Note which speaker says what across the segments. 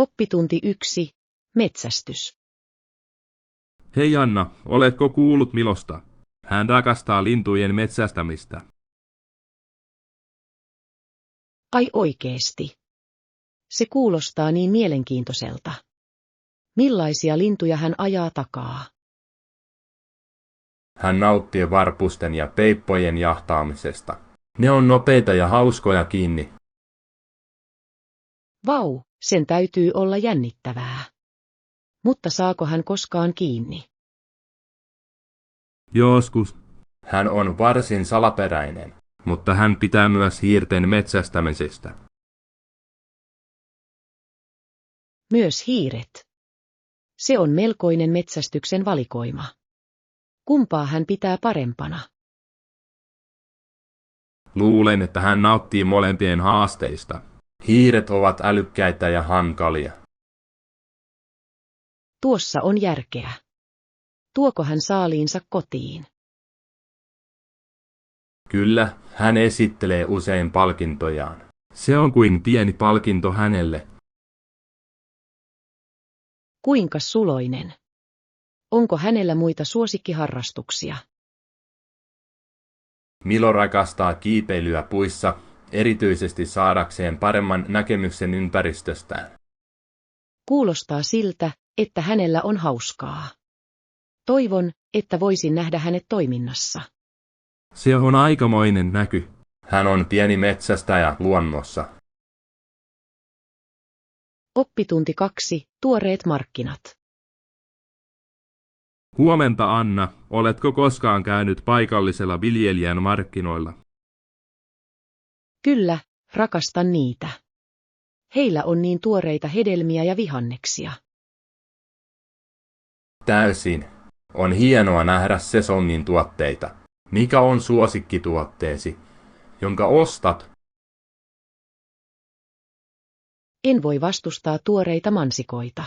Speaker 1: Oppitunti 1. Metsästys.
Speaker 2: Hei Anna, oletko kuullut Milosta? Hän rakastaa lintujen metsästämistä.
Speaker 1: Ai oikeesti. Se kuulostaa niin mielenkiintoiselta. Millaisia lintuja hän ajaa takaa?
Speaker 3: Hän nauttii varpusten ja peippojen jahtaamisesta. Ne on nopeita ja hauskoja kiinni.
Speaker 1: Vau, sen täytyy olla jännittävää. Mutta saako hän koskaan kiinni?
Speaker 2: Joskus,
Speaker 3: Hän on varsin salaperäinen.
Speaker 2: mutta hän pitää myös hiirten metsästämisestä.
Speaker 1: Myös hiiret. Se on melkoinen metsästyksen valikoima. Kumpaa hän pitää parempana?
Speaker 2: Luulen, että hän nauttii molempien haasteista.
Speaker 3: Hiiret ovat älykkäitä ja hankalia.
Speaker 1: Tuossa on järkeä. Tuoko hän saaliinsa kotiin?
Speaker 3: Kyllä, hän esittelee usein palkintojaan.
Speaker 2: Se on kuin pieni palkinto hänelle.
Speaker 1: Kuinka suloinen? Onko hänellä muita suosikkiharrastuksia?
Speaker 3: Milo rakastaa kiipeilyä puissa, erityisesti saadakseen paremman näkemyksen ympäristöstään.
Speaker 1: Kuulostaa siltä, että hänellä on hauskaa. Toivon, että voisin nähdä hänet toiminnassa.
Speaker 2: Se on aikamoinen näky.
Speaker 3: Hän on pieni metsästäjä luonnossa.
Speaker 1: Oppitunti 2. Tuoreet markkinat.
Speaker 2: Huomenta Anna, oletko koskaan käynyt paikallisella viljelijän markkinoilla?
Speaker 1: Kyllä, rakastan niitä. Heillä on niin tuoreita hedelmiä ja vihanneksia.
Speaker 3: Täysin. On hienoa nähdä sesongin tuotteita. Mikä on suosikkituotteesi, jonka ostat?
Speaker 1: En voi vastustaa tuoreita mansikoita.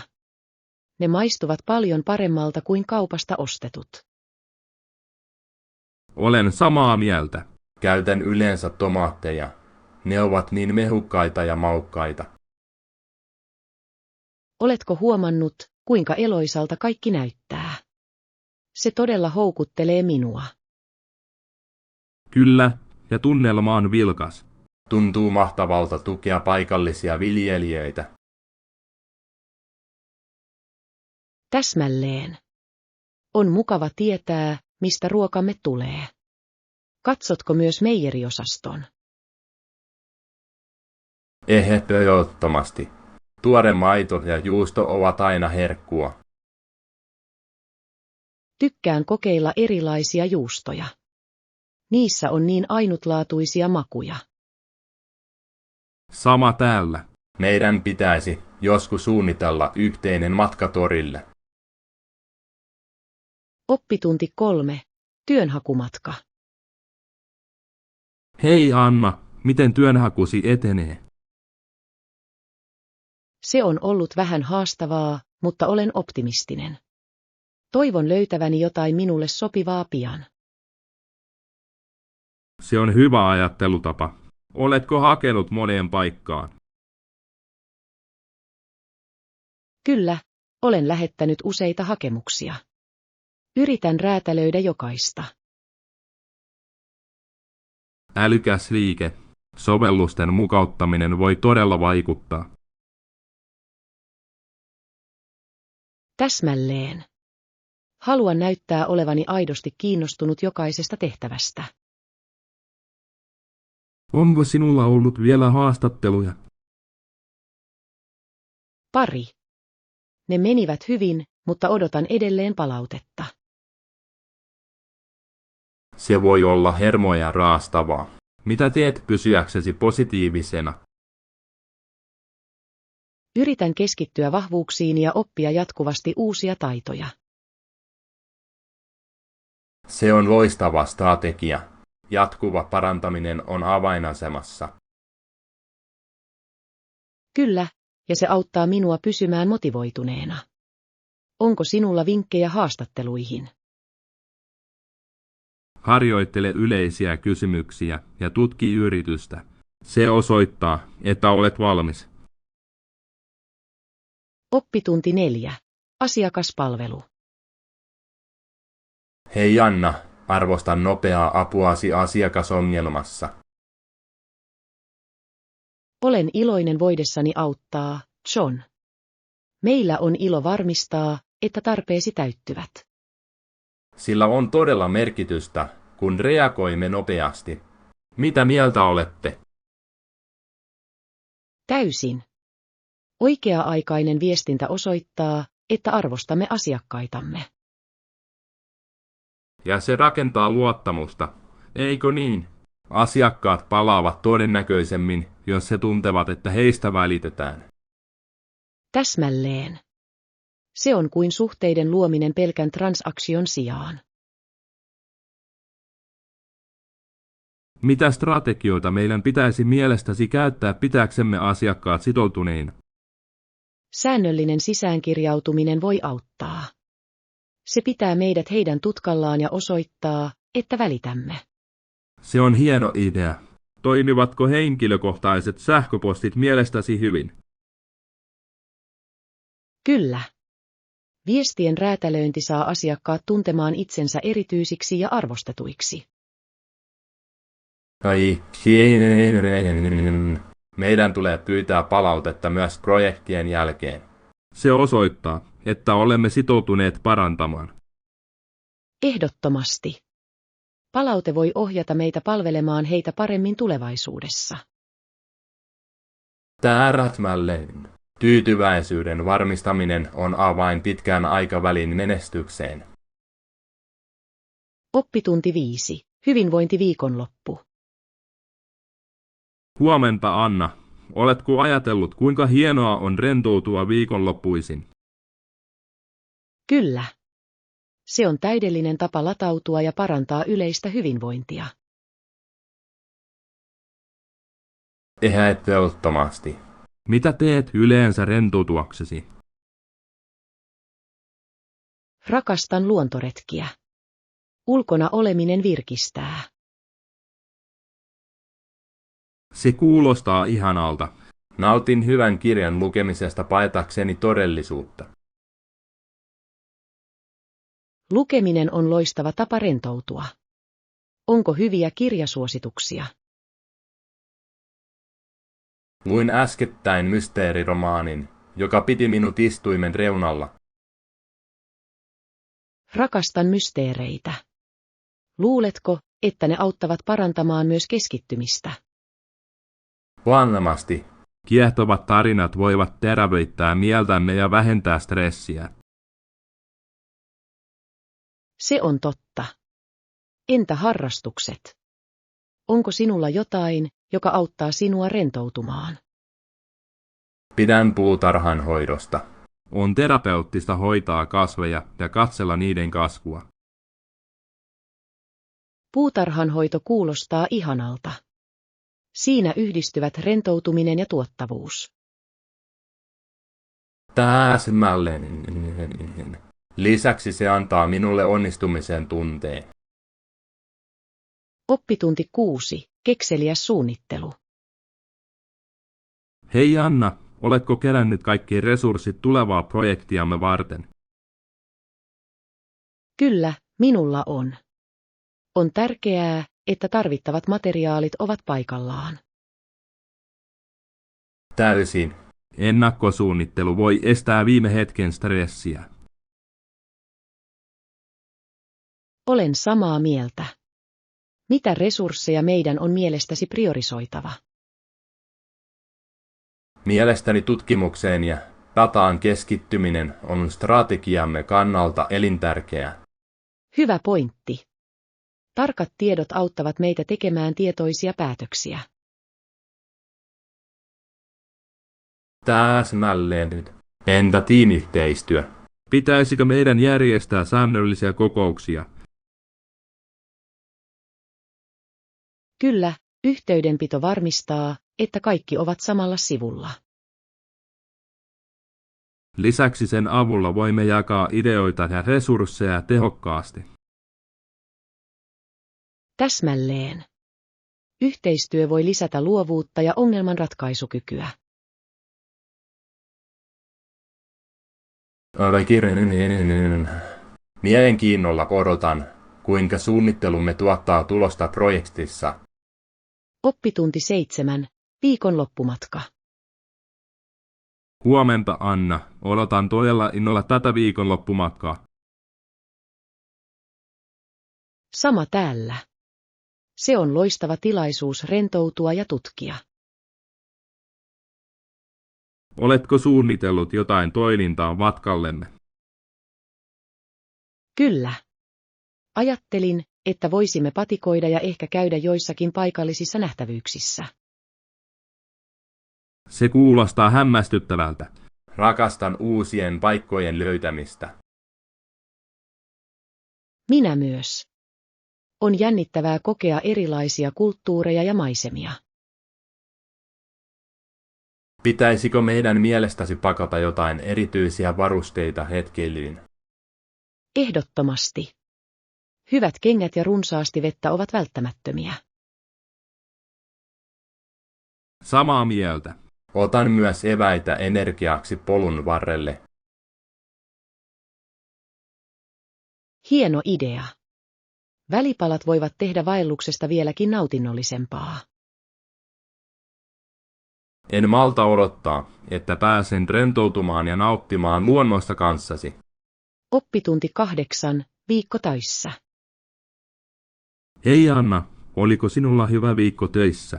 Speaker 1: Ne maistuvat paljon paremmalta kuin kaupasta ostetut.
Speaker 2: Olen samaa mieltä.
Speaker 3: Käytän yleensä tomaatteja. Ne ovat niin mehukkaita ja maukkaita.
Speaker 1: Oletko huomannut, kuinka eloisalta kaikki näyttää? Se todella houkuttelee minua.
Speaker 2: Kyllä, ja tunnelma on vilkas.
Speaker 3: Tuntuu mahtavalta tukea paikallisia viljelijöitä.
Speaker 1: Täsmälleen. On mukava tietää, mistä ruokamme tulee. Katsotko myös meijeriosaston?
Speaker 3: Ehdottomasti. Tuore maito ja juusto ovat aina herkkua.
Speaker 1: Tykkään kokeilla erilaisia juustoja. Niissä on niin ainutlaatuisia makuja.
Speaker 2: Sama täällä.
Speaker 3: Meidän pitäisi joskus suunnitella yhteinen matka torille.
Speaker 1: Oppitunti 3. Työnhakumatka.
Speaker 2: Hei Anna, miten työnhakusi etenee?
Speaker 1: Se on ollut vähän haastavaa, mutta olen optimistinen. Toivon löytäväni jotain minulle sopivaa pian.
Speaker 2: Se on hyvä ajattelutapa. Oletko hakenut moneen paikkaan?
Speaker 1: Kyllä, olen lähettänyt useita hakemuksia. Yritän räätälöidä jokaista.
Speaker 2: Älykäs liike. Sovellusten mukauttaminen voi todella vaikuttaa.
Speaker 1: Täsmälleen. Haluan näyttää olevani aidosti kiinnostunut jokaisesta tehtävästä.
Speaker 2: Onko sinulla ollut vielä haastatteluja?
Speaker 1: Pari. Ne menivät hyvin, mutta odotan edelleen palautetta.
Speaker 3: Se voi olla hermoja raastavaa.
Speaker 2: Mitä teet pysyäksesi positiivisena?
Speaker 1: Yritän keskittyä vahvuuksiin ja oppia jatkuvasti uusia taitoja.
Speaker 3: Se on loistava strategia. Jatkuva parantaminen on avainasemassa.
Speaker 1: Kyllä, ja se auttaa minua pysymään motivoituneena. Onko sinulla vinkkejä haastatteluihin?
Speaker 2: Harjoittele yleisiä kysymyksiä ja tutki yritystä. Se osoittaa, että olet valmis.
Speaker 1: Oppitunti 4. Asiakaspalvelu.
Speaker 3: Hei Anna, arvostan nopeaa apuasi asiakasongelmassa.
Speaker 1: Olen iloinen voidessani auttaa, John. Meillä on ilo varmistaa, että tarpeesi täyttyvät.
Speaker 3: Sillä on todella merkitystä, kun reagoimme nopeasti. Mitä mieltä olette?
Speaker 1: Täysin. Oikea-aikainen viestintä osoittaa, että arvostamme asiakkaitamme.
Speaker 2: Ja se rakentaa luottamusta, eikö niin?
Speaker 3: Asiakkaat palaavat todennäköisemmin, jos he tuntevat, että heistä välitetään.
Speaker 1: Täsmälleen. Se on kuin suhteiden luominen pelkän transaktion sijaan.
Speaker 2: Mitä strategioita meidän pitäisi mielestäsi käyttää pitääksemme asiakkaat sitoutuneina?
Speaker 1: Säännöllinen sisäänkirjautuminen voi auttaa. Se pitää meidät heidän tutkallaan ja osoittaa, että välitämme.
Speaker 2: Se on hieno idea. Toimivatko henkilökohtaiset sähköpostit mielestäsi hyvin?
Speaker 1: Kyllä. Viestien räätälöinti saa asiakkaat tuntemaan itsensä erityisiksi ja arvostetuiksi.
Speaker 3: Meidän tulee pyytää palautetta myös projektien jälkeen.
Speaker 2: Se osoittaa, että olemme sitoutuneet parantamaan.
Speaker 1: Ehdottomasti. Palaute voi ohjata meitä palvelemaan heitä paremmin tulevaisuudessa.
Speaker 3: Täsmälleen. Tyytyväisyyden varmistaminen on avain pitkän aikavälin menestykseen.
Speaker 1: Oppitunti 5. Hyvinvointiviikonloppu.
Speaker 2: Huomenta, Anna. Oletko ajatellut, kuinka hienoa on rentoutua viikonloppuisin?
Speaker 1: Kyllä. Se on täydellinen tapa latautua ja parantaa yleistä hyvinvointia.
Speaker 3: Ehdottomasti.
Speaker 2: Mitä teet yleensä rentoutuaksesi?
Speaker 1: Rakastan luontoretkiä. Ulkona oleminen virkistää.
Speaker 2: Se kuulostaa ihanalta.
Speaker 3: Nautin hyvän kirjan lukemisesta paetakseni todellisuutta.
Speaker 1: Lukeminen on loistava tapa rentoutua. Onko hyviä kirjasuosituksia?
Speaker 3: Luin äskettäin mysteeriromaanin, joka piti minut istuimen reunalla.
Speaker 1: Rakastan mysteereitä. Luuletko, että ne auttavat parantamaan myös keskittymistä?
Speaker 3: Varmasti.
Speaker 2: Kiehtovat tarinat voivat terävöittää mieltämme ja vähentää stressiä.
Speaker 1: Se on totta. Entä harrastukset? Onko sinulla jotain, joka auttaa sinua rentoutumaan?
Speaker 3: Pidän puutarhanhoidosta.
Speaker 2: On terapeuttista hoitaa kasveja ja katsella niiden kasvua.
Speaker 1: Puutarhanhoito kuulostaa ihanalta. Siinä yhdistyvät rentoutuminen ja tuottavuus.
Speaker 3: Täsmälleen. Lisäksi se antaa minulle onnistumisen tunteen.
Speaker 1: Oppitunti 6. Kekseliäs suunnittelu.
Speaker 2: Hei Anna, oletko kerännyt kaikki resurssit tulevaa projektiamme varten?
Speaker 1: Kyllä, minulla on. On tärkeää, että tarvittavat materiaalit ovat paikallaan.
Speaker 3: Täysin.
Speaker 2: Ennakkosuunnittelu voi estää viime hetken stressiä.
Speaker 1: Olen samaa mieltä. Mitä resursseja meidän on mielestäsi priorisoitava?
Speaker 3: Mielestäni tutkimukseen ja dataan keskittyminen on strategiamme kannalta elintärkeää.
Speaker 1: Hyvä pointti. Tarkat tiedot auttavat meitä tekemään tietoisia päätöksiä.
Speaker 3: Täsmälleen nyt. Entä tiimiyhteistyö?
Speaker 2: Pitäisikö meidän järjestää säännöllisiä kokouksia?
Speaker 1: Kyllä, yhteydenpito varmistaa, että kaikki ovat samalla sivulla.
Speaker 2: Lisäksi sen avulla voimme jakaa ideoita ja resursseja tehokkaasti.
Speaker 1: Täsmälleen. Yhteistyö voi lisätä luovuutta ja ongelmanratkaisukykyä.
Speaker 3: Mielenkiinnolla odotan, kuinka suunnittelumme tuottaa tulosta projektissa.
Speaker 1: Oppitunti 7. Viikonloppumatka.
Speaker 2: Huomenta, Anna. Odotan todella innolla tätä viikonloppumatkaa.
Speaker 1: Sama täällä. Se on loistava tilaisuus rentoutua ja tutkia.
Speaker 2: Oletko suunnitellut jotain toimintaa matkallemme?
Speaker 1: Kyllä. Ajattelin, että voisimme patikoida ja ehkä käydä joissakin paikallisissa nähtävyyksissä.
Speaker 2: Se kuulostaa hämmästyttävältä.
Speaker 3: Rakastan uusien paikkojen löytämistä.
Speaker 1: Minä myös. On jännittävää kokea erilaisia kulttuureja ja maisemia.
Speaker 3: Pitäisikö meidän mielestäsi pakata jotain erityisiä varusteita hetkeilyyn?
Speaker 1: Ehdottomasti. Hyvät kengät ja runsaasti vettä ovat välttämättömiä.
Speaker 2: Samaa mieltä.
Speaker 3: Otan myös eväitä energiaksi polun varrelle.
Speaker 1: Hieno idea. Välipalat voivat tehdä vaelluksesta vieläkin nautinnollisempaa.
Speaker 3: En malta odottaa, että pääsen rentoutumaan ja nauttimaan luonnosta kanssasi.
Speaker 1: Oppitunti 8. Viikko töissä.
Speaker 2: Hei Anna, oliko sinulla hyvä viikko töissä?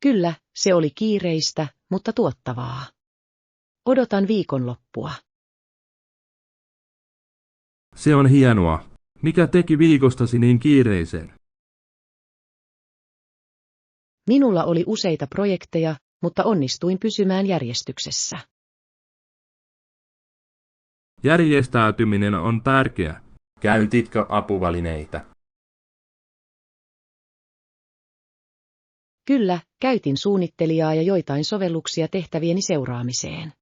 Speaker 1: Kyllä, se oli kiireistä, mutta tuottavaa. Odotan viikonloppua.
Speaker 2: Se on hienoa. Mikä teki viikostasi niin kiireisen?
Speaker 1: Minulla oli useita projekteja, mutta onnistuin pysymään järjestyksessä.
Speaker 2: Järjestäytyminen on tärkeä.
Speaker 3: Käytitkö apuvälineitä?
Speaker 1: Kyllä, käytin suunnittelijaa ja joitain sovelluksia tehtävieni seuraamiseen.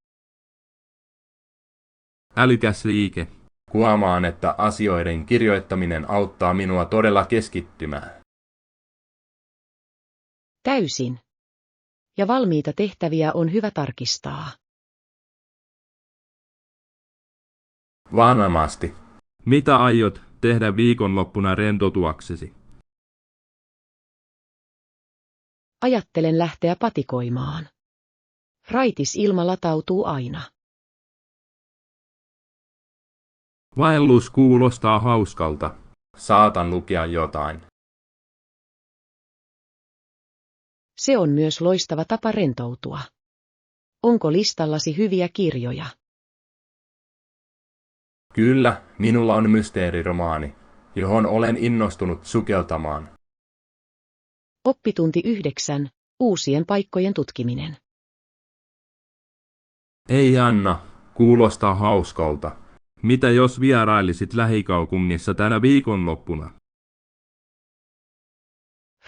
Speaker 2: Älykäs liike.
Speaker 3: Huomaan, että asioiden kirjoittaminen auttaa minua todella keskittymään.
Speaker 1: Täysin. Ja valmiita tehtäviä on hyvä tarkistaa.
Speaker 3: Varmasti.
Speaker 2: Mitä aiot tehdä viikonloppuna rentoutuaksesi?
Speaker 1: Ajattelen lähteä patikoimaan. Raitis ilma latautuu aina.
Speaker 2: Vaellus kuulostaa hauskalta.
Speaker 3: Saatan lukea jotain.
Speaker 1: Se on myös loistava tapa rentoutua. Onko listallasi hyviä kirjoja?
Speaker 3: Kyllä, minulla on mysteeriromaani, johon olen innostunut sukeltamaan.
Speaker 1: Oppitunti 9. Uusien paikkojen tutkiminen.
Speaker 2: Ei Anna, kuulostaa hauskalta. Mitä jos vierailisit lähikaupungissa tänä viikonloppuna?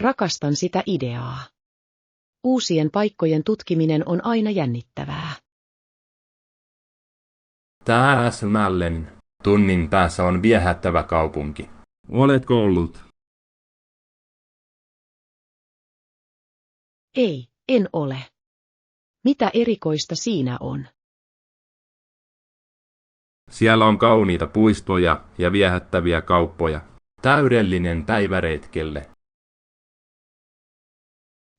Speaker 1: Rakastan sitä ideaa. Uusien paikkojen tutkiminen on aina jännittävää.
Speaker 3: Täsmälleen. Tunnin päässä on viehättävä kaupunki.
Speaker 2: Oletko ollut?
Speaker 1: Ei, en ole. Mitä erikoista siinä on?
Speaker 2: Siellä on kauniita puistoja ja viehättäviä kauppoja.
Speaker 3: Täydellinen päivä retkelle.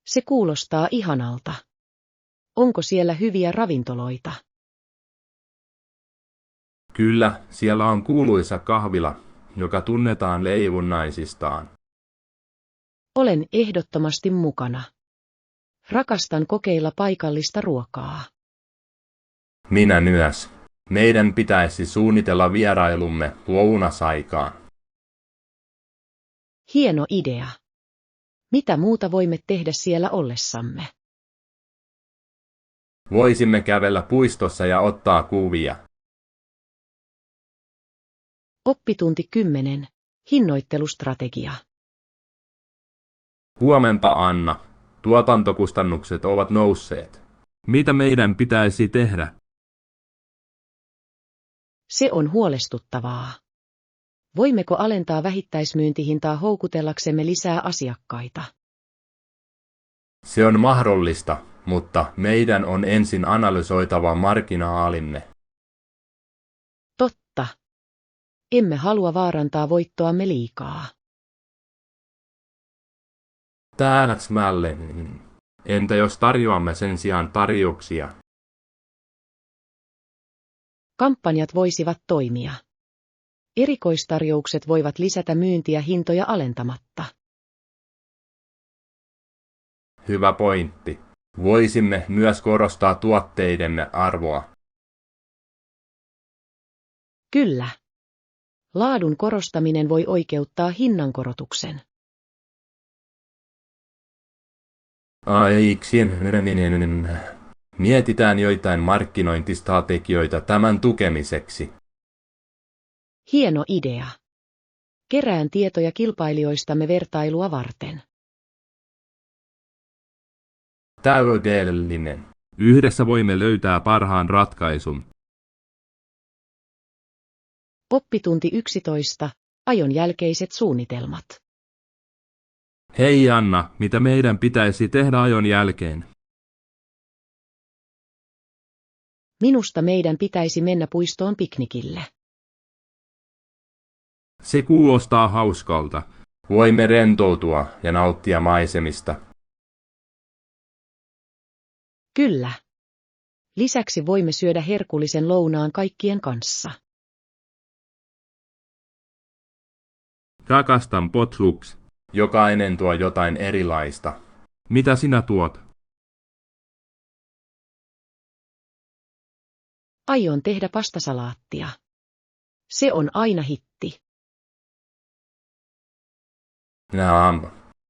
Speaker 1: Se kuulostaa ihanalta. Onko siellä hyviä ravintoloita?
Speaker 3: Kyllä, siellä on kuuluisa kahvila, joka tunnetaan leivonnaisistaan.
Speaker 1: Olen ehdottomasti mukana. Rakastan kokeilla paikallista ruokaa.
Speaker 3: Minä myös. Meidän pitäisi suunnitella vierailumme lounasaikaan.
Speaker 1: Hieno idea. Mitä muuta voimme tehdä siellä ollessamme?
Speaker 3: Voisimme kävellä puistossa ja ottaa kuvia.
Speaker 1: Oppitunti 10. Hinnoittelustrategia.
Speaker 2: Huomenta Anna. Tuotantokustannukset ovat nousseet. Mitä meidän pitäisi tehdä?
Speaker 1: Se on huolestuttavaa. Voimmeko alentaa vähittäismyyntihintaa houkutellaksemme lisää asiakkaita?
Speaker 3: Se on mahdollista, mutta meidän on ensin analysoitava marginaalimme.
Speaker 1: Totta. Emme halua vaarantaa voittoamme liikaa.
Speaker 3: Täsmälleen. Entä jos tarjoamme sen sijaan tarjouksia?
Speaker 1: Kampanjat voisivat toimia. Erikoistarjoukset voivat lisätä myyntiä hintoja alentamatta.
Speaker 3: Hyvä pointti. Voisimme myös korostaa tuotteidemme arvoa.
Speaker 1: Kyllä. Laadun korostaminen voi oikeuttaa hinnankorotuksen.
Speaker 3: Mietitään joitain markkinointistrategioita tämän tukemiseksi.
Speaker 1: Hieno idea. Kerään tietoja kilpailijoistamme vertailua varten.
Speaker 3: Täydellinen.
Speaker 2: Yhdessä voimme löytää parhaan ratkaisun.
Speaker 1: Oppitunti 11. Ajon jälkeiset suunnitelmat.
Speaker 2: Hei Anna, mitä meidän pitäisi tehdä ajon jälkeen?
Speaker 1: Minusta meidän pitäisi mennä puistoon piknikille.
Speaker 2: Se kuulostaa hauskalta.
Speaker 3: Voimme rentoutua ja nauttia maisemista.
Speaker 1: Kyllä. Lisäksi voimme syödä herkullisen lounaan kaikkien kanssa.
Speaker 2: Rakastan potluks.
Speaker 3: Jokainen tuo jotain erilaista.
Speaker 2: Mitä sinä tuot?
Speaker 1: Aion tehdä pastasalaattia. Se on aina hitti.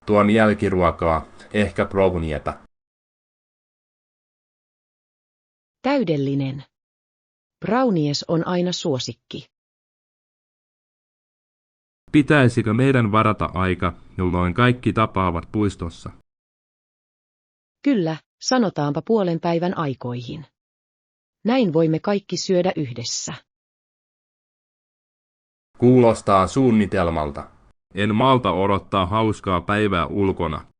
Speaker 3: Tuon jälkiruokaa, ehkä brownieta.
Speaker 1: Täydellinen. Brownies on aina suosikki.
Speaker 2: Pitäisikö meidän varata aika, jolloin kaikki tapaavat puistossa?
Speaker 1: Kyllä, sanotaanpa puolen päivän aikoihin. Näin voimme kaikki syödä yhdessä.
Speaker 3: Kuulostaa suunnitelmalta.
Speaker 2: En malta odottaa hauskaa päivää ulkona.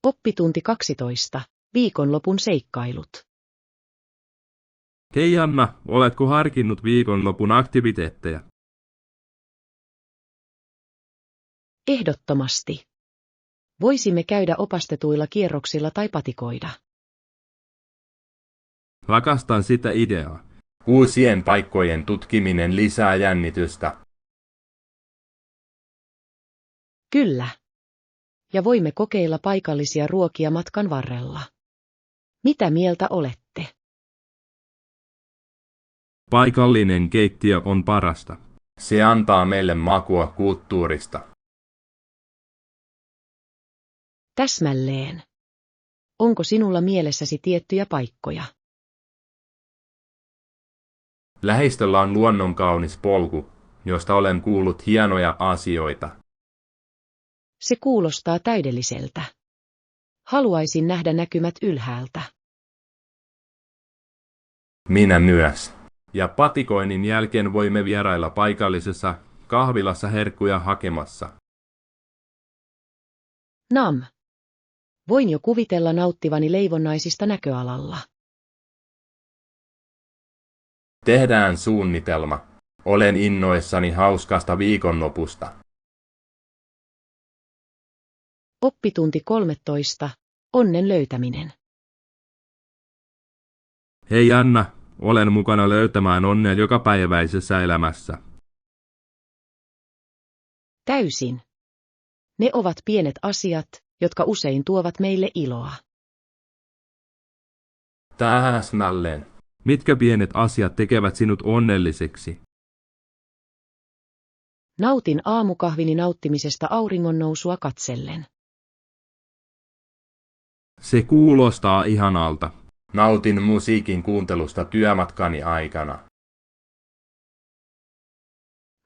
Speaker 1: Oppitunti 12. Viikonlopun seikkailut.
Speaker 2: Hei Anna, oletko harkinnut viikonlopun aktiviteetteja?
Speaker 1: Ehdottomasti. Voisimme käydä opastetuilla kierroksilla tai patikoida.
Speaker 2: Rakastan sitä ideaa.
Speaker 3: Uusien paikkojen tutkiminen lisää jännitystä.
Speaker 1: Kyllä. Ja voimme kokeilla paikallisia ruokia matkan varrella. Mitä mieltä olette?
Speaker 2: Paikallinen keittiö on parasta.
Speaker 3: Se antaa meille makua kulttuurista.
Speaker 1: Täsmälleen. Onko sinulla mielessäsi tiettyjä paikkoja?
Speaker 3: Lähistöllä on luonnonkaunis polku, josta olen kuullut hienoja asioita.
Speaker 1: Se kuulostaa täydelliseltä. Haluaisin nähdä näkymät ylhäältä.
Speaker 3: Minä myös.
Speaker 2: Ja patikoinnin jälkeen voimme vierailla paikallisessa kahvilassa herkkuja hakemassa.
Speaker 1: Nam. Voin jo kuvitella nauttivani leivonnaisista näköalalla.
Speaker 3: Tehdään suunnitelma. Olen innoissani hauskasta viikonlopusta.
Speaker 1: Oppitunti 13. Onnen löytäminen.
Speaker 2: Hei Anna, olen mukana löytämään onnea jokapäiväisessä elämässä.
Speaker 1: Täysin. Ne ovat pienet asiat, jotka usein tuovat meille iloa.
Speaker 3: Täsmälleen.
Speaker 2: Mitkä pienet asiat tekevät sinut onnelliseksi?
Speaker 1: Nautin aamukahvini nauttimisesta auringonnousua katsellen.
Speaker 2: Se kuulostaa ihanalta.
Speaker 3: Nautin musiikin kuuntelusta työmatkani aikana.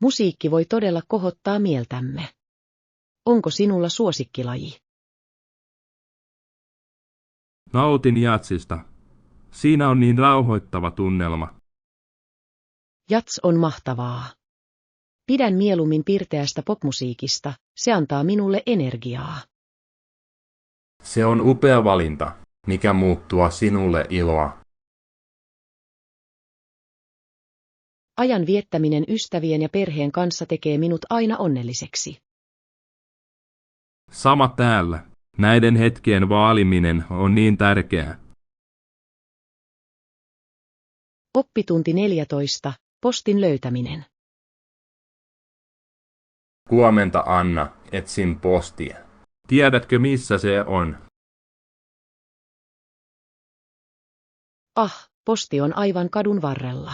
Speaker 1: Musiikki voi todella kohottaa mieltämme. Onko sinulla suosikkilaji?
Speaker 2: Nautin jatsista. Siinä on niin rauhoittava tunnelma.
Speaker 1: Jats on mahtavaa. Pidän mieluummin pirteästä popmusiikista, se antaa minulle energiaa.
Speaker 3: Se on upea valinta, mikä muuttua sinulle iloa.
Speaker 1: Ajan viettäminen ystävien ja perheen kanssa tekee minut aina onnelliseksi.
Speaker 2: Sama täällä. Näiden hetkien vaaliminen on niin tärkeää.
Speaker 1: Oppitunti 14. Postin löytäminen.
Speaker 3: Huomenta Anna, etsin postia.
Speaker 2: Tiedätkö missä se on?
Speaker 1: Posti on aivan kadun varrella.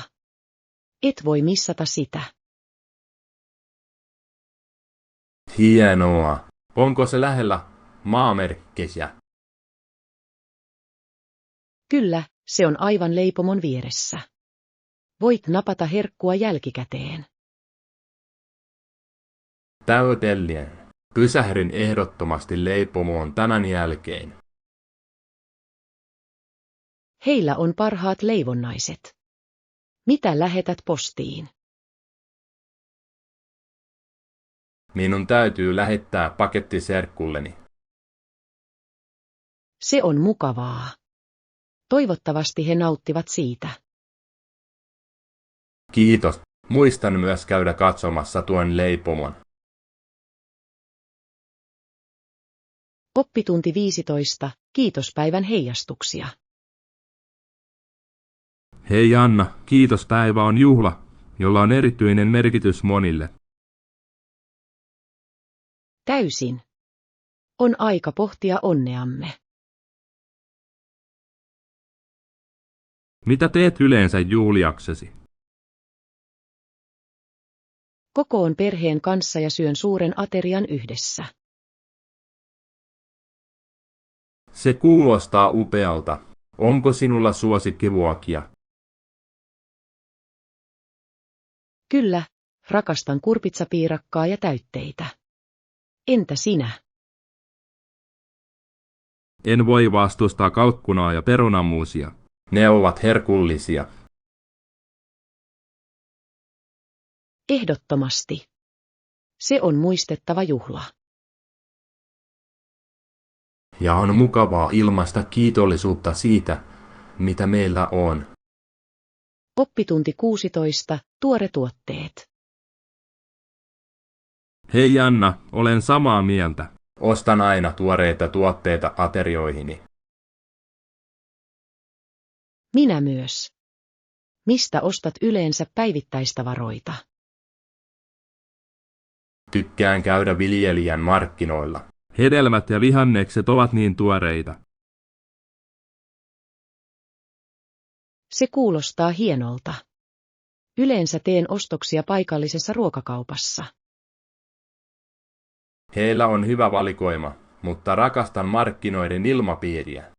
Speaker 1: Et voi missata sitä.
Speaker 3: Hienoa. Onko se lähellä maamerkkejä?
Speaker 1: Kyllä, se on aivan leipomon vieressä. Voit napata herkkua jälkikäteen.
Speaker 3: Täydellinen. Pysähdyn ehdottomasti leipomoon tämän jälkeen.
Speaker 1: Heillä on parhaat leivonnaiset. Mitä lähetät postiin?
Speaker 3: Minun täytyy lähettää paketti serkulleni.
Speaker 1: Se on mukavaa. Toivottavasti he nauttivat siitä.
Speaker 3: Kiitos. Muistan myös käydä katsomassa tuon leipomon.
Speaker 1: Oppitunti 15. Kiitospäivän heijastuksia.
Speaker 2: Hei Anna, kiitospäivä on juhla, jolla on erityinen merkitys monille.
Speaker 1: Täysin. On aika pohtia onneamme.
Speaker 2: Mitä teet yleensä juhliaksesi?
Speaker 1: Kokoon perheen kanssa ja syön suuren aterian yhdessä.
Speaker 3: Se kuulostaa upealta. Onko sinulla suosikkiruokia?
Speaker 1: Kyllä, rakastan kurpitsapiirakkaa ja täytteitä. Entä sinä?
Speaker 2: En voi vastustaa kalkkunaa ja perunamuusia.
Speaker 3: Ne ovat herkullisia.
Speaker 1: Ehdottomasti. Se on muistettava juhla.
Speaker 3: Ja on mukavaa ilmaista kiitollisuutta siitä, mitä meillä on.
Speaker 1: Oppitunti 16. Tuoretuotteet.
Speaker 2: Hei Anna, olen samaa mieltä.
Speaker 3: Ostan aina tuoreita tuotteita aterioihini.
Speaker 1: Minä myös. Mistä ostat yleensä päivittäistavaroita?
Speaker 3: Tykkään käydä viljelijän markkinoilla.
Speaker 2: Hedelmät ja vihannekset ovat niin tuoreita.
Speaker 1: Se kuulostaa hienolta. Yleensä teen ostoksia paikallisessa ruokakaupassa.
Speaker 3: Heillä on hyvä valikoima, mutta rakastan markkinoiden ilmapiiriä.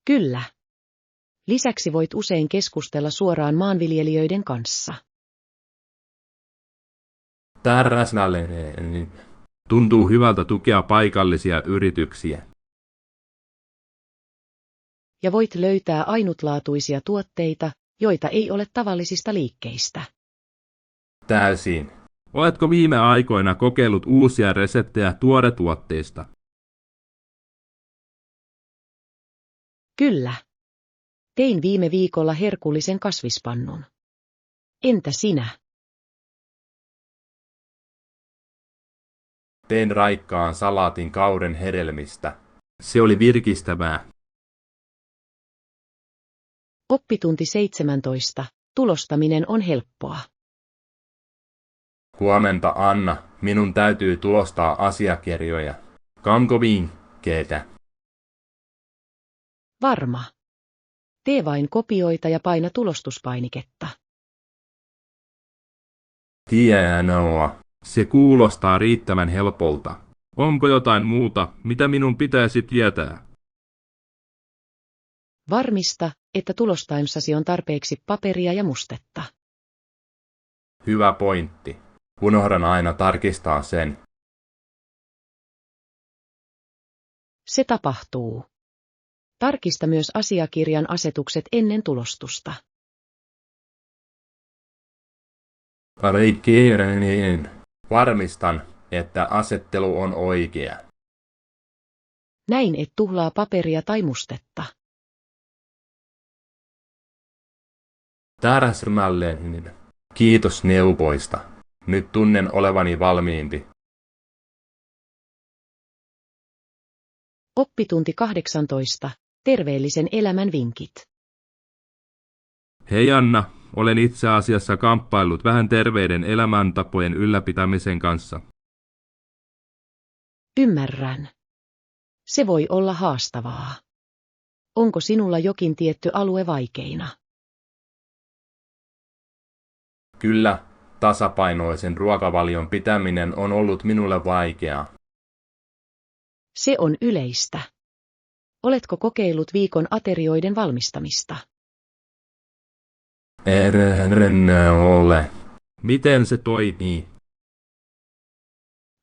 Speaker 1: Kyllä. Lisäksi voit usein keskustella suoraan maanviljelijöiden kanssa.
Speaker 3: Täräsnällinen.
Speaker 2: Tuntuu hyvältä tukea paikallisia yrityksiä.
Speaker 1: Ja voit löytää ainutlaatuisia tuotteita, joita ei ole tavallisista liikkeistä.
Speaker 3: Täysin.
Speaker 2: Oletko viime aikoina kokeillut uusia reseptejä tuoretuotteista?
Speaker 1: Kyllä. Tein viime viikolla herkullisen kasvispannun. Entä sinä?
Speaker 3: Tein raikkaan salaatin kauden hedelmistä.
Speaker 2: Se oli virkistävää.
Speaker 1: Oppitunti 17. Tulostaminen on helppoa.
Speaker 3: Huomenta Anna, minun täytyy tulostaa asiakirjoja. Onko vinkkeitä?
Speaker 1: Varma. Tee vain kopioita ja paina tulostuspainiketta.
Speaker 3: Hienoa.
Speaker 2: Se kuulostaa riittävän helpolta. Onko jotain muuta, mitä minun pitäisi tietää?
Speaker 1: Varmista, että tulostaimessasi on tarpeeksi paperia ja mustetta.
Speaker 3: Hyvä pointti. Unohdan aina tarkistaa sen.
Speaker 1: Se tapahtuu. Tarkista myös asiakirjan asetukset ennen tulostusta.
Speaker 3: Varmistan, että asettelu on oikea.
Speaker 1: Näin et tuhlaa paperia tai mustetta.
Speaker 3: Täräsmällinen. Kiitos neuvoista. Nyt tunnen olevani valmiimpi.
Speaker 1: Oppitunti 18. Terveellisen elämän vinkit.
Speaker 2: Hei Anna, olen itse asiassa kamppaillut vähän terveiden elämäntapojen ylläpitämisen kanssa.
Speaker 1: Ymmärrän. Se voi olla haastavaa. Onko sinulla jokin tietty alue vaikeina?
Speaker 3: Kyllä, tasapainoisen ruokavalion pitäminen on ollut minulle vaikeaa.
Speaker 1: Se on yleistä. Oletko kokeillut viikon aterioiden valmistamista?
Speaker 3: En ole.
Speaker 2: Miten se toimii?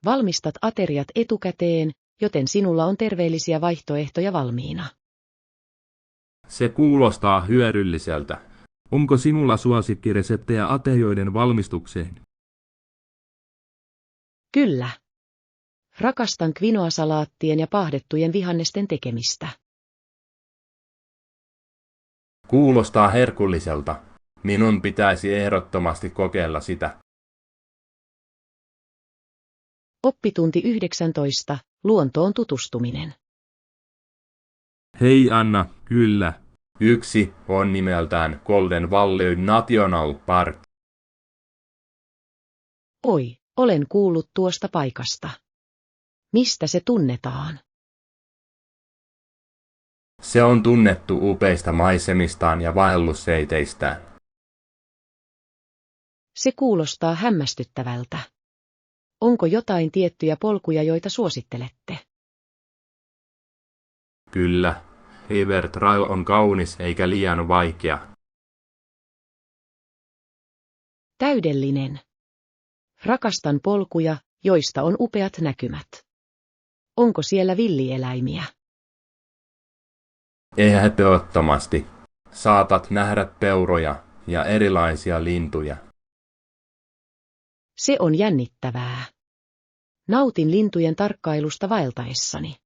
Speaker 1: Valmistat ateriat etukäteen, joten sinulla on terveellisiä vaihtoehtoja valmiina.
Speaker 2: Se kuulostaa hyödylliseltä. Onko sinulla suosikkireseptejä aterioiden valmistukseen?
Speaker 1: Kyllä. Rakastan quinoa-salaattien ja paahdettujen vihannesten tekemistä.
Speaker 3: Kuulostaa herkulliselta. Minun pitäisi ehdottomasti kokeilla sitä.
Speaker 1: Oppitunti 19. Luontoon tutustuminen.
Speaker 2: Hei Anna, kyllä.
Speaker 3: Yksi on nimeltään Golden Valley National Park.
Speaker 1: Oi, olen kuullut tuosta paikasta. Mistä se tunnetaan?
Speaker 3: Se on tunnettu upeista maisemistaan ja vaellusreiteistään.
Speaker 1: Se kuulostaa hämmästyttävältä. Onko jotain tiettyjä polkuja, joita suosittelette?
Speaker 3: Kyllä, River Trail on kaunis eikä liian vaikea.
Speaker 1: Täydellinen. Rakastan polkuja, joista on upeat näkymät. Onko siellä villieläimiä?
Speaker 3: Ehdottomasti. Saatat nähdä peuroja ja erilaisia lintuja.
Speaker 1: Se on jännittävää. Nautin lintujen tarkkailusta vaeltaessani.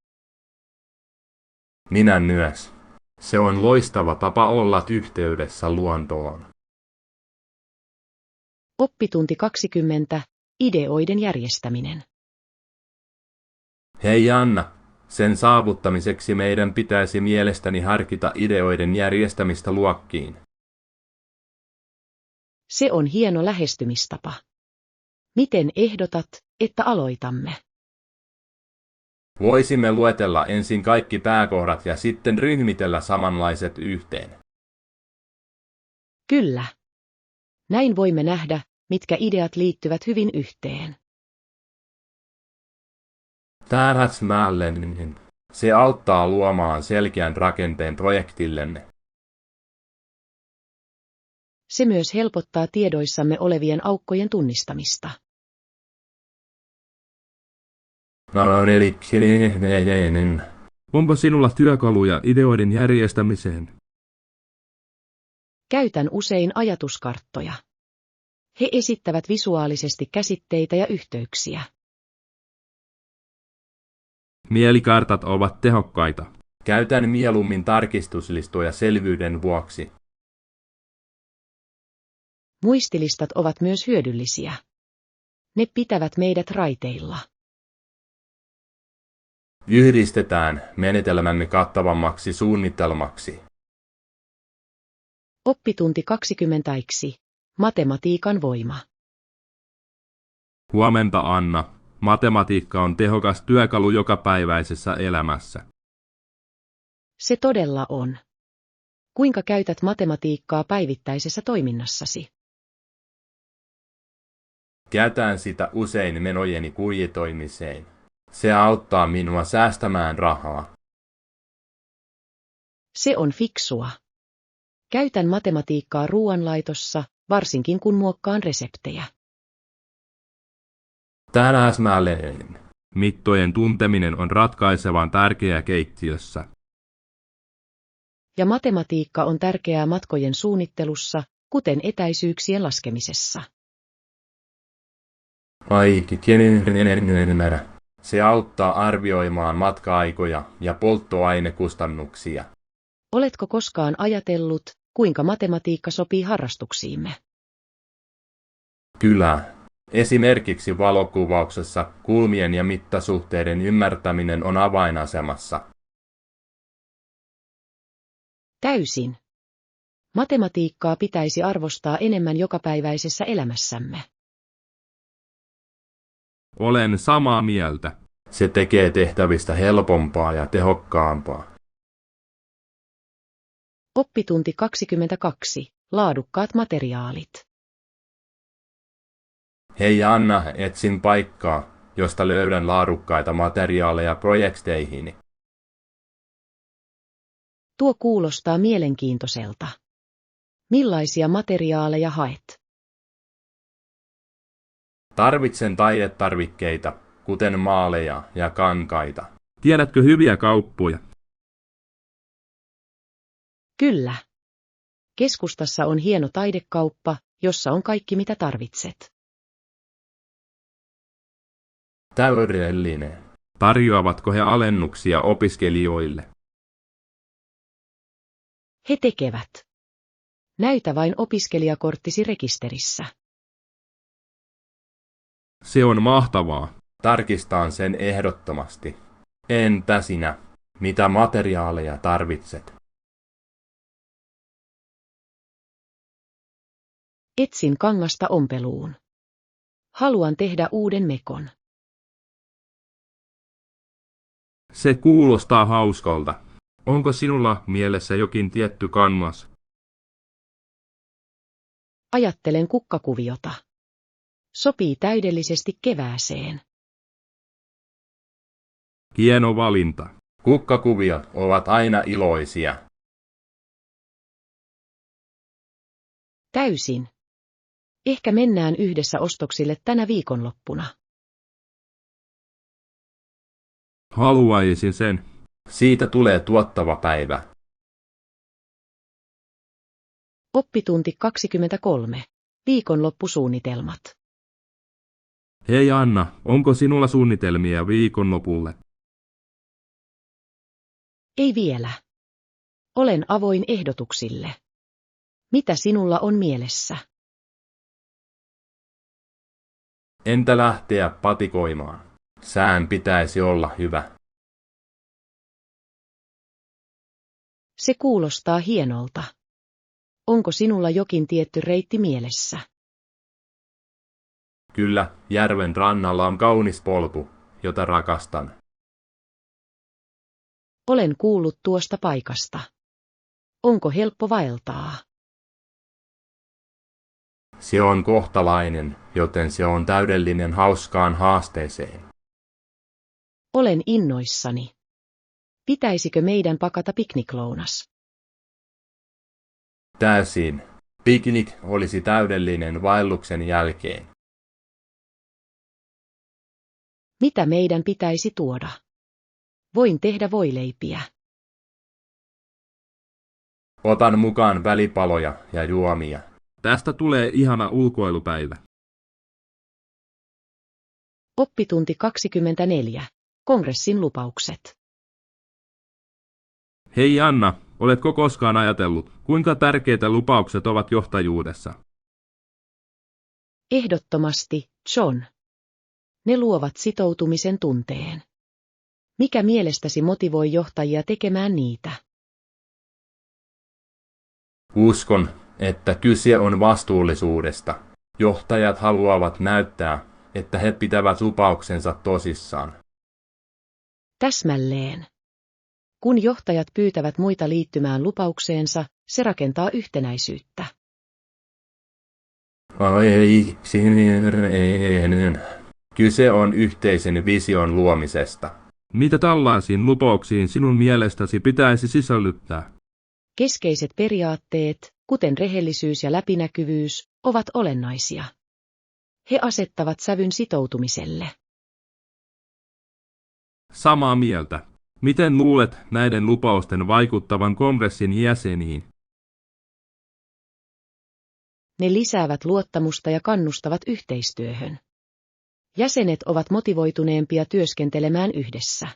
Speaker 3: Minä myös. Se on loistava tapa olla yhteydessä luontoon.
Speaker 1: Oppitunti 20. Ideoiden järjestäminen.
Speaker 3: Hei Anna, sen saavuttamiseksi meidän pitäisi mielestäni harkita ideoiden järjestämistä luokkiin.
Speaker 1: Se on hieno lähestymistapa. Miten ehdotat, että aloitamme?
Speaker 3: Voisimme luetella ensin kaikki pääkohdat ja sitten ryhmitellä samanlaiset yhteen.
Speaker 1: Kyllä. Näin voimme nähdä, mitkä ideat liittyvät hyvin yhteen.
Speaker 3: Täräsmällinen. Se auttaa luomaan selkeän rakenteen projektillenne.
Speaker 1: Se myös helpottaa tiedoissamme olevien aukkojen tunnistamista.
Speaker 2: Onko sinulla työkaluja ideoiden järjestämiseen?
Speaker 1: Käytän usein ajatuskarttoja. He esittävät visuaalisesti käsitteitä ja yhteyksiä.
Speaker 2: Mielikartat ovat tehokkaita.
Speaker 3: Käytän mieluummin tarkistuslistoja selvyyden vuoksi.
Speaker 1: Muistilistat ovat myös hyödyllisiä. Ne pitävät meidät raiteilla.
Speaker 3: Yhdistetään menetelmämme kattavammaksi suunnitelmaksi.
Speaker 1: Oppitunti 20. Matematiikan voima.
Speaker 2: Huomenta Anna. Matematiikka on tehokas työkalu jokapäiväisessä elämässä.
Speaker 1: Se todella on. Kuinka käytät matematiikkaa päivittäisessä toiminnassasi?
Speaker 3: Käytän sitä usein menojeni budjetoimiseen. Se auttaa minua säästämään rahaa.
Speaker 1: Se on fiksua. Käytän matematiikkaa ruoanlaitossa, varsinkin kun muokkaan reseptejä.
Speaker 3: Täräsmällinen.
Speaker 2: Mittojen tunteminen on ratkaisevan tärkeää keittiössä.
Speaker 1: Ja matematiikka on tärkeää matkojen suunnittelussa, kuten etäisyyksien laskemisessa.
Speaker 3: Se auttaa arvioimaan matka-aikoja ja polttoainekustannuksia.
Speaker 1: Oletko koskaan ajatellut, kuinka matematiikka sopii harrastuksiimme?
Speaker 3: Kyllä. Esimerkiksi valokuvauksessa kulmien ja mittasuhteiden ymmärtäminen on avainasemassa.
Speaker 1: Täysin. Matematiikkaa pitäisi arvostaa enemmän jokapäiväisessä elämässämme.
Speaker 2: Olen samaa mieltä.
Speaker 3: Se tekee tehtävistä helpompaa ja tehokkaampaa.
Speaker 1: Oppitunti 22. Laadukkaat materiaalit.
Speaker 3: Hei Anna, etsin paikkaa, josta löydän laadukkaita materiaaleja projekteihini.
Speaker 1: Tuo kuulostaa mielenkiintoiselta. Millaisia materiaaleja haet?
Speaker 3: Tarvitsen taidetarvikkeita, kuten maaleja ja kankaita.
Speaker 2: Tiedätkö hyviä kauppoja?
Speaker 1: Kyllä. Keskustassa on hieno taidekauppa, jossa on kaikki mitä tarvitset.
Speaker 3: Täydellinen.
Speaker 2: Tarjoavatko he alennuksia opiskelijoille?
Speaker 1: He tekevät. Näytä vain opiskelijakorttisi rekisterissä.
Speaker 2: Se on mahtavaa.
Speaker 3: Tarkistaan sen ehdottomasti. Entä sinä? Mitä materiaaleja tarvitset?
Speaker 1: Etsin kangasta ompeluun. Haluan tehdä uuden mekon.
Speaker 2: Se kuulostaa hauskalta. Onko sinulla mielessä jokin tietty kanvas?
Speaker 1: Ajattelen kukkakuviota. Sopii täydellisesti kevääseen.
Speaker 2: Hieno valinta.
Speaker 3: Kukkakuviot ovat aina iloisia.
Speaker 1: Täysin. Ehkä mennään yhdessä ostoksille tänä viikonloppuna.
Speaker 2: Haluaisin sen.
Speaker 3: Siitä tulee tuottava päivä.
Speaker 1: Oppitunti 23. Viikonloppusuunnitelmat.
Speaker 2: Hei Anna, onko sinulla suunnitelmia viikonlopulle?
Speaker 1: Ei vielä. Olen avoin ehdotuksille. Mitä sinulla on mielessä?
Speaker 3: Entä lähteä patikoimaan? Sään pitäisi olla hyvä.
Speaker 1: Se kuulostaa hienolta. Onko sinulla jokin tietty reitti mielessä?
Speaker 3: Kyllä, järven rannalla on kaunis polku, jota rakastan.
Speaker 1: Olen kuullut tuosta paikasta. Onko helppo vaeltaa?
Speaker 3: Se on kohtalainen, joten se on täydellinen hauskaan haasteeseen.
Speaker 1: Olen innoissani. Pitäisikö meidän pakata pikniklounas?
Speaker 3: Täysin. Piknik olisi täydellinen vaelluksen jälkeen.
Speaker 1: Mitä meidän pitäisi tuoda? Voin tehdä voileipiä.
Speaker 3: Otan mukaan välipaloja ja juomia.
Speaker 2: Tästä tulee ihana ulkoilupäivä.
Speaker 1: Oppitunti 24. Kongressin lupaukset.
Speaker 2: Hei Anna, oletko koskaan ajatellut, kuinka tärkeitä lupaukset ovat johtajuudessa?
Speaker 1: Ehdottomasti, John. Ne luovat sitoutumisen tunteen. Mikä mielestäsi motivoi johtajia tekemään niitä?
Speaker 3: Uskon, että kyse on vastuullisuudesta. Johtajat haluavat näyttää, että he pitävät lupauksensa tosissaan.
Speaker 1: Täsmälleen. Kun johtajat pyytävät muita liittymään lupaukseensa, se rakentaa yhtenäisyyttä.
Speaker 3: Kyse on yhteisen vision luomisesta.
Speaker 2: Mitä tällaisiin lupauksiin sinun mielestäsi pitäisi sisällyttää?
Speaker 1: Keskeiset periaatteet, kuten rehellisyys ja läpinäkyvyys, ovat olennaisia. He asettavat sävyn sitoutumiselle.
Speaker 2: Samaa mieltä. Miten luulet näiden lupausten vaikuttavan kongressin jäseniin?
Speaker 1: Ne lisäävät luottamusta ja kannustavat yhteistyöhön. Jäsenet ovat motivoituneempia työskentelemään yhdessä.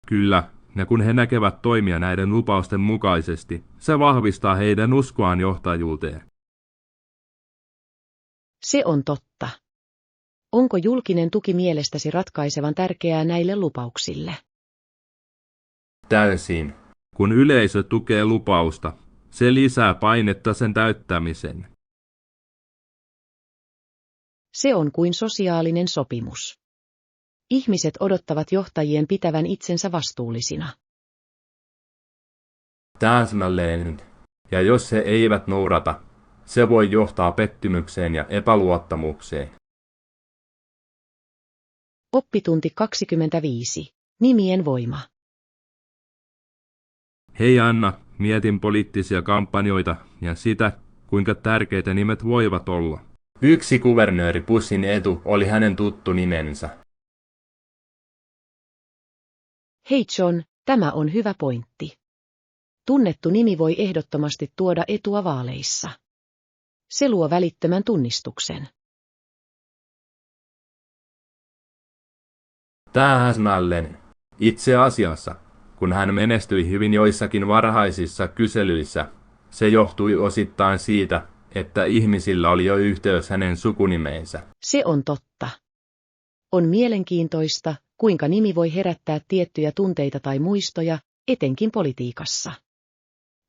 Speaker 2: Kyllä, ja kun he näkevät toimia näiden lupausten mukaisesti, se vahvistaa heidän uskoaan johtajuuteen.
Speaker 1: Se on totta. Onko julkinen tuki mielestäsi ratkaisevan tärkeää näille lupauksille?
Speaker 3: Täysin.
Speaker 2: Kun yleisö tukee lupausta, se lisää painetta sen täyttämiseen.
Speaker 1: Se on kuin sosiaalinen sopimus. Ihmiset odottavat johtajien pitävän itsensä vastuullisina.
Speaker 3: Täsmälleen. Ja jos he eivät noudata, se voi johtaa pettymykseen ja epäluottamukseen.
Speaker 1: Oppitunti 25. Nimien voima.
Speaker 2: Hei Anna, mietin poliittisia kampanjoita ja sitä, kuinka tärkeitä nimet voivat olla.
Speaker 3: Yksi kuvernööri Bushin etu oli hänen tuttu nimensä.
Speaker 1: Hei John, tämä on hyvä pointti. Tunnettu nimi voi ehdottomasti tuoda etua vaaleissa. Se luo välittömän tunnistuksen.
Speaker 3: Täsmälleen. Itse asiassa, kun hän menestyi hyvin joissakin varhaisissa kyselyissä, se johtui osittain siitä, että ihmisillä oli jo yhteys hänen sukunimeensä.
Speaker 1: Se on totta. On mielenkiintoista, kuinka nimi voi herättää tiettyjä tunteita tai muistoja, etenkin politiikassa.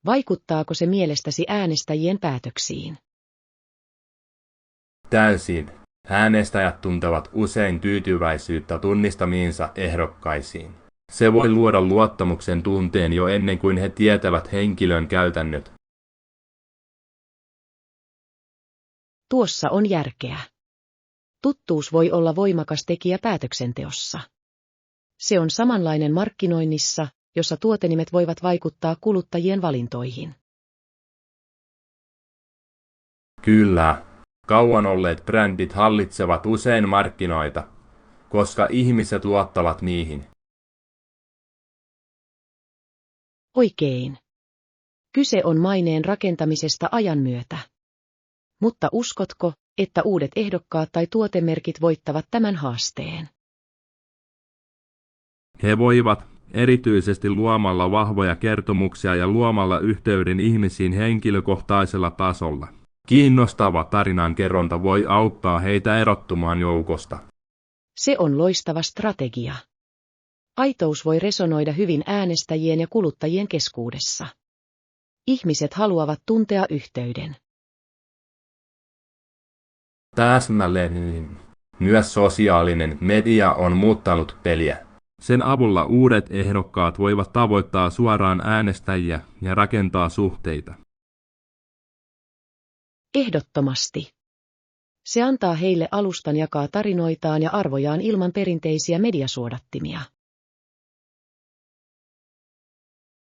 Speaker 1: Vaikuttaako se mielestäsi äänestäjien päätöksiin?
Speaker 3: Täysin. Äänestäjät tuntevat usein tyytyväisyyttä tunnistamiinsa ehdokkaisiin. Se voi luoda luottamuksen tunteen jo ennen kuin he tietävät henkilön käytännöt.
Speaker 1: Tuossa on järkeä. Tuttuus voi olla voimakas tekijä päätöksenteossa. Se on samanlainen markkinoinnissa, jossa tuotenimet voivat vaikuttaa kuluttajien valintoihin.
Speaker 3: Kyllä. Kauan olleet brändit hallitsevat usein markkinoita, koska ihmiset luottavat niihin.
Speaker 1: Oikein. Kyse on maineen rakentamisesta ajan myötä. Mutta uskotko, että uudet ehdokkaat tai tuotemerkit voittavat tämän haasteen?
Speaker 2: He voivat, erityisesti luomalla vahvoja kertomuksia ja luomalla yhteyden ihmisiin henkilökohtaisella tasolla. Kiinnostava tarinankerronta voi auttaa heitä erottumaan joukosta.
Speaker 1: Se on loistava strategia. Aitous voi resonoida hyvin äänestäjien ja kuluttajien keskuudessa. Ihmiset haluavat tuntea yhteyden.
Speaker 3: Täsmälleen. Myös sosiaalinen media on muuttanut peliä.
Speaker 2: Sen avulla uudet ehdokkaat voivat tavoittaa suoraan äänestäjiä ja rakentaa suhteita.
Speaker 1: Ehdottomasti. Se antaa heille alustan jakaa tarinoitaan ja arvojaan ilman perinteisiä mediasuodattimia.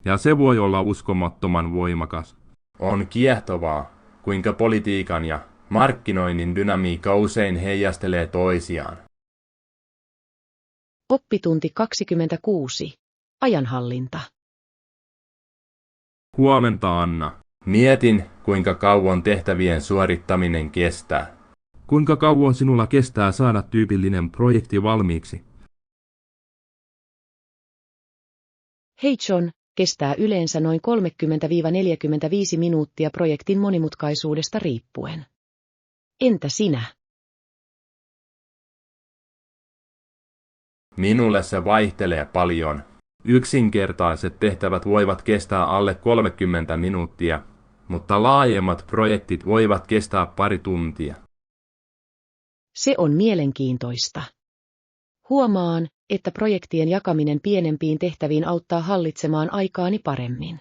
Speaker 2: Ja se voi olla uskomattoman voimakas.
Speaker 3: On kiehtovaa, kuinka politiikan ja markkinoinnin dynamiikka usein heijastelee toisiaan.
Speaker 1: Oppitunti 26. Ajanhallinta.
Speaker 2: Huomenta Anna.
Speaker 3: Mietin, kuinka kauan tehtävien suorittaminen kestää.
Speaker 2: Kuinka kauan sinulla kestää saada tyypillinen projekti valmiiksi?
Speaker 1: Hei John, kestää yleensä noin 30–45 minuuttia projektin monimutkaisuudesta riippuen. Entä sinä?
Speaker 3: Minulle se vaihtelee paljon. Yksinkertaiset tehtävät voivat kestää alle 30 minuuttia, mutta laajemmat projektit voivat kestää pari tuntia.
Speaker 1: Se on mielenkiintoista. Huomaan, että projektien jakaminen pienempiin tehtäviin auttaa hallitsemaan aikaani paremmin.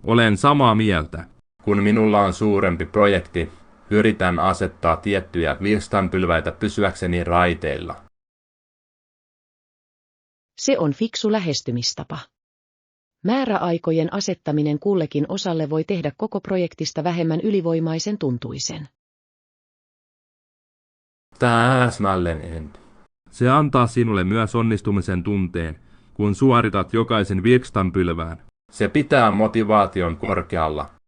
Speaker 2: Olen samaa mieltä.
Speaker 3: Kun minulla on suurempi projekti, yritän asettaa tiettyjä virstanpylväitä pysyäkseni raiteilla.
Speaker 1: Se on fiksu lähestymistapa. Määräaikojen asettaminen kullekin osalle voi tehdä koko projektista vähemmän ylivoimaisen tuntuisen.
Speaker 3: Täsmälleen.
Speaker 2: Se antaa sinulle myös onnistumisen tunteen, kun suoritat jokaisen virstanpylvään.
Speaker 3: Se pitää motivaation korkealla,